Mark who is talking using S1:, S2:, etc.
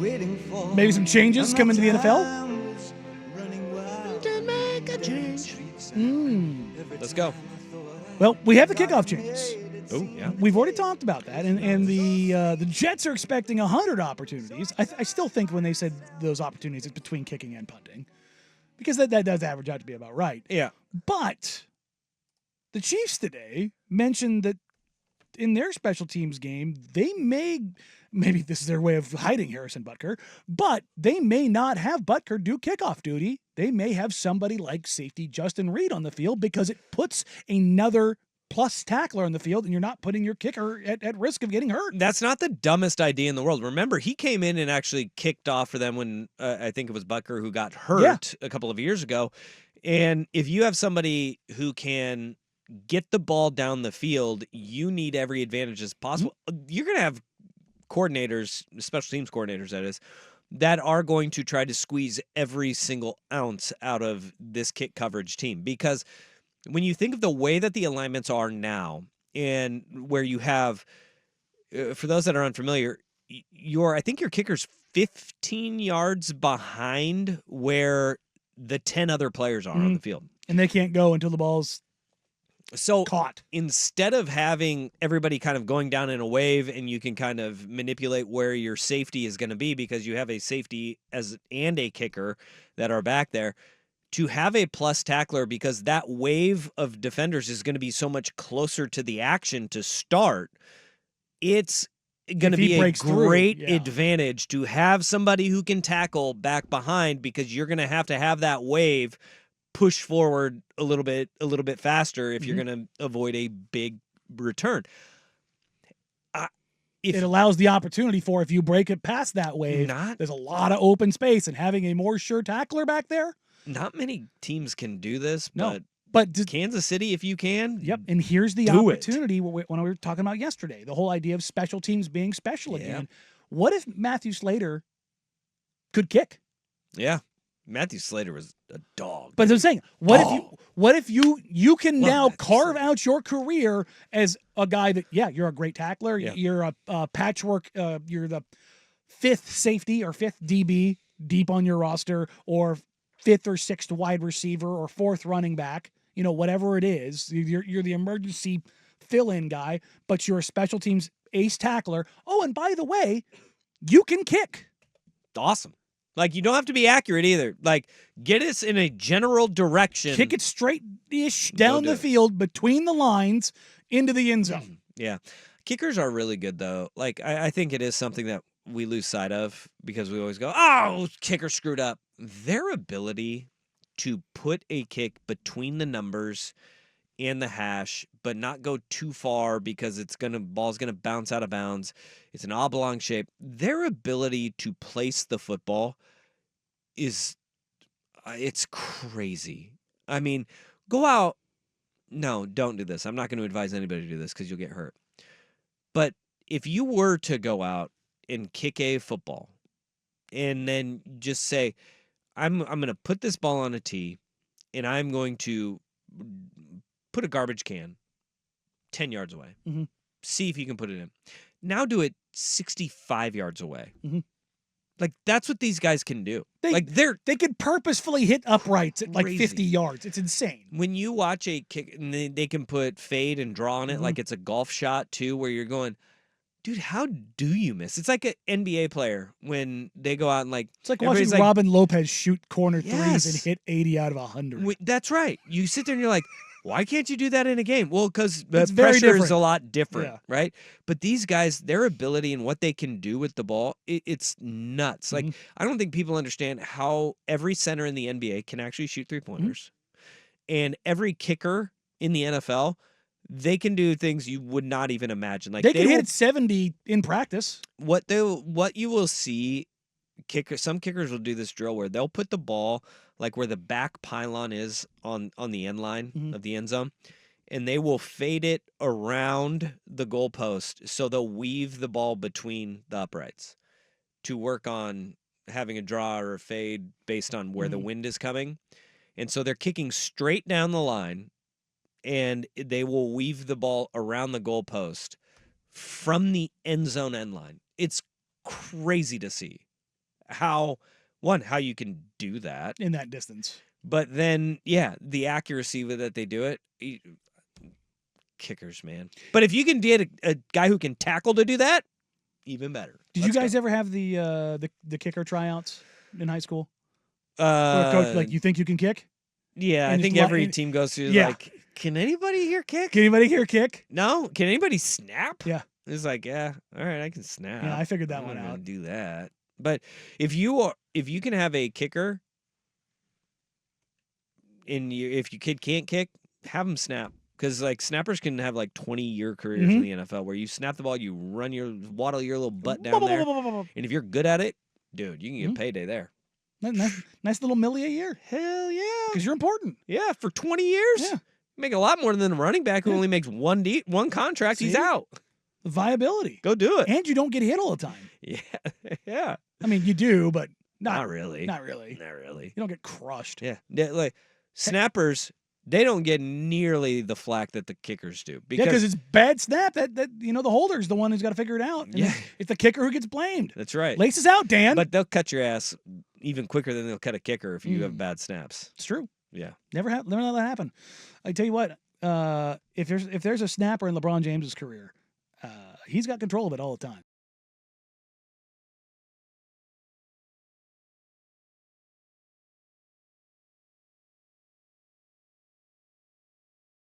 S1: Maybe some changes coming to the NFL?
S2: To make a change. Let's go.
S1: Well, we have the kickoff changes.
S2: Oh, yeah.
S1: We've already talked about that, and the Jets are expecting 100 opportunities. I still think when they said those opportunities, it's between kicking and punting, because that does average out to be about right.
S2: Yeah.
S1: But the Chiefs today mentioned that in their special teams game, they maybe this is their way of hiding Harrison Butker, but they may not have Butker do kickoff duty. They may have somebody like safety Justin Reed on the field because it puts another plus tackler on the field, and you're not putting your kicker at risk of getting hurt.
S2: That's not the dumbest idea in the world. Remember, he came in and actually kicked off for them when I think it was Butker who got hurt a couple of years ago. And if you have somebody who can get the ball down the field, you need every advantage as possible. You're going to have coordinators, special teams coordinators, that is, that are going to try to squeeze every single ounce out of this kick coverage team. Because when you think of the way that the alignments are now, and where you have, for those that are unfamiliar, I think your kicker's 15 yards behind where the 10 other players are on the field.
S1: And they can't go until the ball's caught.
S2: Instead of having everybody kind of going down in a wave and you can kind of manipulate where your safety is going to be because you have a safety and a kicker that are back there, to have a plus tackler because that wave of defenders is going to be so much closer to the action to start, it's going to be a great advantage to have somebody who can tackle back behind, because you're going to have that wave push forward a little bit faster if you're going to avoid a big return.
S1: It allows the opportunity for, if you break it past that wave, there's a lot of open space, and having a more sure tackler back there.
S2: Not many teams can do this,
S1: but
S2: Kansas City, if you can.
S1: Yep, and here's the opportunity when we were talking about yesterday, the whole idea of special teams being special again. What if Matthew Slater could kick?
S2: Yeah. Matthew Slater was a dog.
S1: But I'm saying, what if you can now carve out your career as a guy that, you're a great tackler, you're a patchwork, you're the fifth safety or fifth DB deep on your roster, or fifth or sixth wide receiver or fourth running back, whatever it is, you're the emergency fill-in guy, but you're a special teams ace tackler. Oh, and by the way, you can kick.
S2: Awesome. Like, you don't have to be accurate either. Like, get us in a general direction.
S1: Kick it straight-ish down the field between the lines into the end zone.
S2: Yeah. Kickers are really good, though. Like, I think it is something that we lose sight of because we always go, oh, kicker screwed up. Their ability to put a kick between the numbers and the hash, but not go too far because ball's gonna bounce out of bounds. It's an oblong shape. Their ability to place the football it's crazy. I mean, go out. No, don't do this. I'm not going to advise anybody to do this because you'll get hurt. But if you were to go out and kick a football and then just say, I'm going to put this ball on a tee and I'm going to put a garbage can 10 yards away. See if you can put it in. Now do it 65 yards away. Like, that's what these guys can do.
S1: They could purposefully hit uprights at like 50 yards. It's insane.
S2: When you watch a kick, and they can put fade and draw on it like it's a golf shot too, where you're going, dude, how do you miss? It's like an NBA player when they go out and
S1: it's like watching Robin Lopez shoot corner threes and hit 80 out of 100.
S2: That's right. You sit there and you're like, why can't you do that in a game? Well, because the
S1: very
S2: pressure
S1: different.
S2: is a lot different, right? But these guys, their ability and what they can do with the ball, it's nuts. Like, I don't think people understand how every center in the NBA can actually shoot three-pointers. And every kicker in the NFL, they can do things you would not even imagine. Like,
S1: they can hit 70 in practice.
S2: What you will see, some kickers will do this drill where they'll put the ball like where the back pylon is on the end line of the end zone, and they will fade it around the goalpost, so they'll weave the ball between the uprights to work on having a draw or a fade based on where the wind is coming. And so they're kicking straight down the line, and they will weave the ball around the goalpost from the end zone end line. It's crazy to see. how you can do that
S1: in that distance.
S2: But then, the accuracy with that they do it, kickers, man. But if you can get a guy who can tackle to do that, even better.
S1: Did you guys ever have the kicker tryouts in high school? Coach, like, you think you can kick?
S2: Yeah, I think every team goes through like, can anybody here kick?
S1: Can anybody here kick?
S2: No. Can anybody snap?
S1: Yeah.
S2: It's like, all right, I can snap.
S1: Yeah, I figured that one out.
S2: Do that. But if you can have a kicker, if your kid can't kick, have them snap. Because like snappers can have like 20-year careers in the NFL where you snap the ball, you waddle your little butt down there, and if you're good at it, dude, you can get payday there.
S1: Nice little milli a year.
S2: Hell yeah.
S1: Because you're important.
S2: Yeah, for 20 years.
S1: Yeah.
S2: You make a lot more than a running back who only makes one contract.
S1: See?
S2: He's out.
S1: Viability.
S2: Go do it.
S1: And you don't get hit all the time.
S2: Yeah.
S1: I mean, you do, but
S2: not really.
S1: Not really.
S2: You
S1: don't get crushed.
S2: Yeah. Like snappers, they don't get nearly the flack that the kickers do.
S1: Because it's bad snap. That the holder's the one who's got to figure it out. And it's the kicker who gets blamed.
S2: That's right.
S1: Laces out, Dan.
S2: But they'll cut your ass even quicker than they'll cut a kicker if you have bad snaps.
S1: It's true.
S2: Yeah.
S1: Never let that happen. I tell you what, if there's a snapper in LeBron James's career, he's got control of it all the time.